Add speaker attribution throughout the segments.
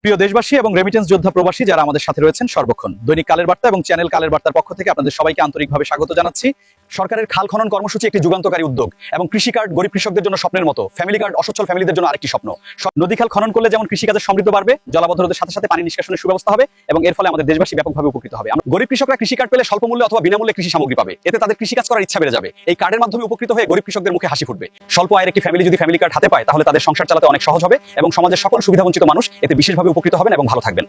Speaker 1: প্রিয় দেশবাসী এবং রেমিটেন্স যোদ্ধা প্রবাসী যারা আমাদের সাথে রয়েছেন সর্বক্ষণ দৈনিক কালের বার্তা এবং চ্যানেল কালের বার্তার পক্ষ থেকে আপনাদের সবাইকে আন্তরিকভাবে স্বাগত জানাচ্ছি। সরকারের খাল খনন কর্মসূচি একটি যুগান্তকারী উদ্যোগ এবং কৃষি কার্ড গরিব কৃষকদের জন্য স্বপ্নের মতো, ফ্যামিলি কার্ড অসচ্ছল ফ্যামিলিদের জন্য আরেকটি স্বপ্ন। নদী খাল খনন করলে যেমন কৃষিকাজের সমৃদ্ধ বাড়বে, জলাবদ্ধতার সাথে সাথে পানি নিষ্কাশনের সুব্যবস্থা হবে এবং এর ফলে আমাদের দেশবাসী ব্যাপকভাবে উপকৃত হবে। গরিব কৃষকরা কৃষি কার্ড পেলে স্বল্প মূল্যে অথবা বিনামূল্যে কৃষি সামগ্রী পাবে, এতে তাদের কৃষিকাজ করার ইচ্ছা বেড়ে যাবে। এই কার্ডের মাধ্যমে উপকৃত হয়ে গরিব কৃষকদের মুখে হাসি ফুটবে। স্বল্প আয়ের একটি ফ্যামিলি যদি ফ্যামিলি কার্ড হাতে পায় তাহলে তাদের সংসার চালাতে অনেক সহজ হবে এবং সমাজের সকল সুবিধাবঞ্চিত মানুষ এতে বিশেষভাবে উপকৃত হবেন এবং ভালো থাকবেন।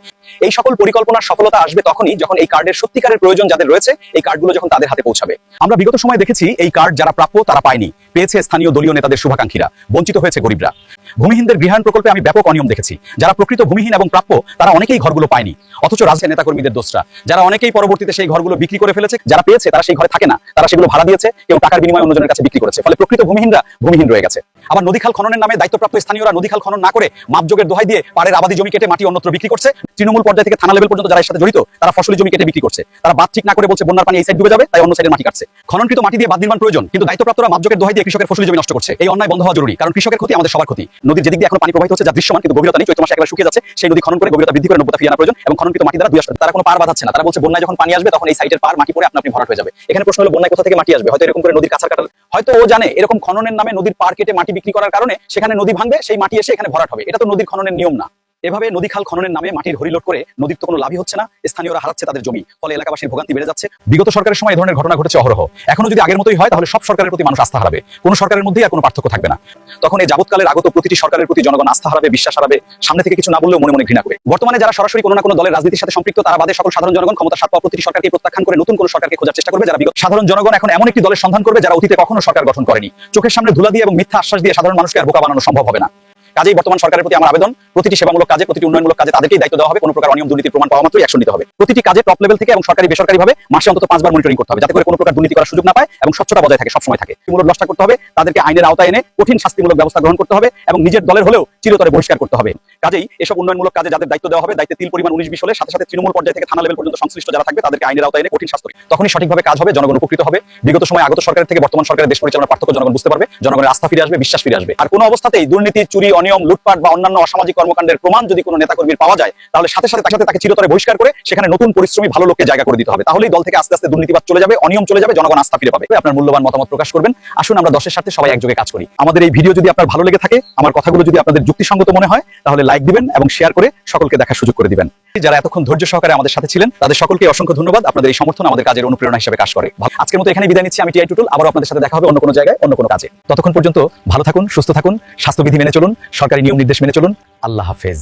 Speaker 1: এই সকল পরিকল্পনার সফলতা আসবে তখনই যখন এই কার্ডের সত্যিকারের প্রয়োজন যাদের রয়েছে এই কার্ডগুলো যখন তাদের হাতে পৌঁছাবে। আমরা বিগত সময় দেখেছি এই কার্ড যারা প্রাপ্য তারা পায়নি, পেয়েছে স্থানীয় দলীয় নেতাদের শুভাকাঙ্ক্ষীরা, বঞ্চিত হয়েছে গরিবরা। ভূমিহীনদের গৃহায়ণ প্রকল্পে আমি ব্যাপক অনিয়ম দেখেছি। যারা প্রকৃত ভূমিহীন এবং প্রাপ্য তারা অনেকেই ঘরগুলো পায়নি, অথচ রাজনীতি নেতাকর্মীদের দোষরা, যারা অনেকেই পরবর্তীতে সেই ঘরগুলো বিক্রি করে ফেলেছে। যারা পেয়েছে তারা সেই ঘরে থাকে না, তারা সেগুলো ভাড়া দিয়েছে, কেউ টাকার বিনিময়ে অন্যজনের কাছে বিক্রি করেছে, ফলে প্রকৃত ভূমিহীনরা ভূমিহীন রয়ে গেছে। আবার নদী খাল খননের নামে দায়িত্বপ্রাপ্ত স্থানীয়রা নদী খাল খনন না করে মাপযোগের দোহাই দিয়ে পাড়ের আবাদি জমি কেটে মাটি অন্যত্র বিক্রি করছে। তৃণমূল পর্যায় থেকে থানা লেভেল পর্যন্ত যারা এর সাথে জড়িত তারা ফসলি জমি কেটে বিক্রি করছে। তারা বাদ ঠিক না করে বলছে বন্যার পানি এই সাইড ডুবে যাবে, তাই অন্য সাইডের মাটি কাটছে। খননকৃত মাটি দিয়ে বাদ নির্মাণ প্রয়োজন, কিন্তু দায়িত্বপ্রাপ্তরা মাপযোগের দোহাই দিয়ে কৃষকের ফসলি জমি নষ্ট করছে। এই অন্যায় বন্ধ হওয়া জরুরি, কারণ কৃষকের ক্ষতি আমাদের সবার ক্ষতি। নদীর যেদিক দিয়ে এখন পানি প্রবাহিত হচ্ছে যা দৃশ্যমান কিন্তু গভীরতা নেই, চৈত্র মাসে একেবারে শুকিয়ে যাচ্ছে, সেই নদী খনন করে গভীরতা বৃদ্ধি করে নব্যতা ফিরিয়ে আনা প্রয়োজন এবং খননকৃত মাটি দ্বারা দুই আসবে। তারা কোনো পার বাঁধাচ্ছে না, তারা বলছে বন্যায় যখন পানি আসবে তখন এই সাইডের পার মাটি পড়ে আপনি ভরাট হয়ে যাবে। এখানে প্রশ্ন হলো বন্যায় কোথা থেকে মাটি আসবে? হয়তো এরকম করে নদীর কাছার কাটাল, হয়তো ও জানে এরকম খননের নামে নদীর পার কেটে মাটি বিক্রি করার কারণে সেখানে নদী ভাঙবে, সেই মাটি এসে এখানে ভরাট হবে। এটা তো নদীর খননের নিয়ম না। এভাবে নদী খাল খননের নামে মাটির হরিলোড করে নদীর তো কোনো লাভই হচ্ছে না, স্থানীয়রা হারাচ্ছে তাদের জমি, ফলে এলাকাবাসীর ভোগান্তি বেড়ে যাচ্ছে। বিগত সরকারের সময় এই ধরনের ঘটনা ঘটেছে অহরহ। এখনো যদি আগের মতোই হয় তাহলে সব সরকারের প্রতি মানুষ আস্থা হারাবে, কোনো সরকারের মধ্যেই আর কোনো পার্থক্য থাকবে না। তখন এই যাবৎকালের আগত প্রতিটি সরকারের প্রতি জনগণ আস্থা হারাবে, বিশ্বাস হারাবে, সামনে থেকে কিছু না বললেও মনে মনে ঘৃণা করবে। বর্তমানে যারা সরাসরি কোনো না কোনো দলের রাজনীতির সাথে সম্পৃক্ত তারা বাদে সকল সাধারণ জনগণ ক্ষমতা স্বাদ পাওয়া প্রতিটি সরকারকে প্রত্যাখ্যান করে নতুন কোনো সরকারকে খোঁজার চেষ্টা করবে। যারা বিগত সাধারণ জনগণ এখন এমন একটি দলের সন্ধান করবে যারা অতীতে কখনো সরকার গঠন করেনি। চোখের সামনে ধুলা দিয়ে এবং মিথ্যা আশ্বাস দিয়ে সাধারণ মানুষকে আর বোকা বানানো সম্ভব হবে না। কাজেই বর্তমান সরকারের প্রতি আমার আবেদন, প্রতিটি সেবামূলক কাজে, প্রতিটি উন্নয়নমূলক কাজে তাদেরকেই দায়িত্ব দেওয়া হবে। কোনো প্রকার অনিয়ম দুর্নীতির প্রমাণ পাওয়া মাত্রই অ্যাকশন নিতে হবে। প্রতিটি কাজে টপ লেভেল থেকে এবং সরকারি বেসরকারিভাবে মাসে অন্তত 5 বার মনিটরিং করতে হবে, যাতে করে কোনো প্রকার দুর্নীতি করার সুযোগ না পায় এবং স্বচ্ছতা বজায় থাকে, সবসময় থাকে। মূলক নষ্ট করতে হবে, তাদেরকে আইনের আওতায় এনে কঠিন শাস্তিমূলক ব্যবস্থা গ্রহণ করতে হবে এবং নিজের দলের হলেও চিরতরে বহিষ্কার করতে হবে। কাজেই এসব উন্নয়নমূলক কাজে যাদের দায়িত্ব দেওয়া হবে, দায়িত্বে তিল পরিমাণ 19-20 হলে সাথে সাথে তৃণমূল পর্যায় থেকে থানা লেভেল পর্যন্ত সংশ্লিষ্ট যারা থাকবে তাদেরকে আইনের আওতায় এনে কঠিন শাস্তি, তখনই সঠিকভাবে কাজ হবে, জনগণ উপকৃত হবে। বিগত সময় আগত সরকারের থেকে বর্তমান সরকারের দেশ পরিচালনার পার্থক্য জনগণ বুঝতে পারবে, জনগণের আস্থা ফিরে আসবে, বিশ্বাস ফিরে আসবে। আর কোনো অবস্থাতেই দুর্নীতি, চুরি, অনিয়ম, লুটপাট বা অন্যান্য অসামাজিক কর্মকাণ্ডের প্রমাণ যদি কোনো নেতাকর্মীর পাওয়া যায় তাহলে সাথে সাথে তাকে চিরতরে বহিষ্কার করে সেখানে নতুন পরিশ্রমী ভালো লোককে জায়গা করে দিতে হবে। তাহলেই দল থেকে আস্তে আস্তে দুর্নীতিবাদ চলে যাবে, অনিয়ম চলে যাবে, জনগণ আস্থা ফিরে পাবে। আপনার মূল্যবান মতামত প্রকাশ করবেন। আসুন আমরা দশের সাথে সবাই একযোগে কাজ করি। আমাদের এই ভিডিও যদি আপনার ভালো লেগে থাকে, আমার কথাগুলো যদি আপনাদের যুক্তিসঙ্গত মনে হয় তাহলে লাইক দিবেন এবং শেয়ার করে সকলকে দেখার সুযোগ করে দিবেন। যারা এতক্ষণ ধৈর্য সহকারে আমাদের সাথে ছিলেন তাদের সকলকে অসংখ্য ধন্যবাদ। আপনাদের এই সমর্থন আমাদের কাজের অনুপ্রেরণা হিসেবে কাজ করে। আজকের মতো এখানে বিদায় নিচ্ছি। আমি টিআই টুটুল। আবার আপনাদের সাথে দেখা হবে অন্য কোনো জায়গায়, অন্য কোনো কাজে। ততক্ষণ পর্যন্ত ভালো থাকুন, সুস্থ থাকুন, স্বাস্থ্যবিধি মেনে চলুন, সরকারি নিয়ম নির্দেশ মেনে চলুন। আল্লাহ হাফেজ।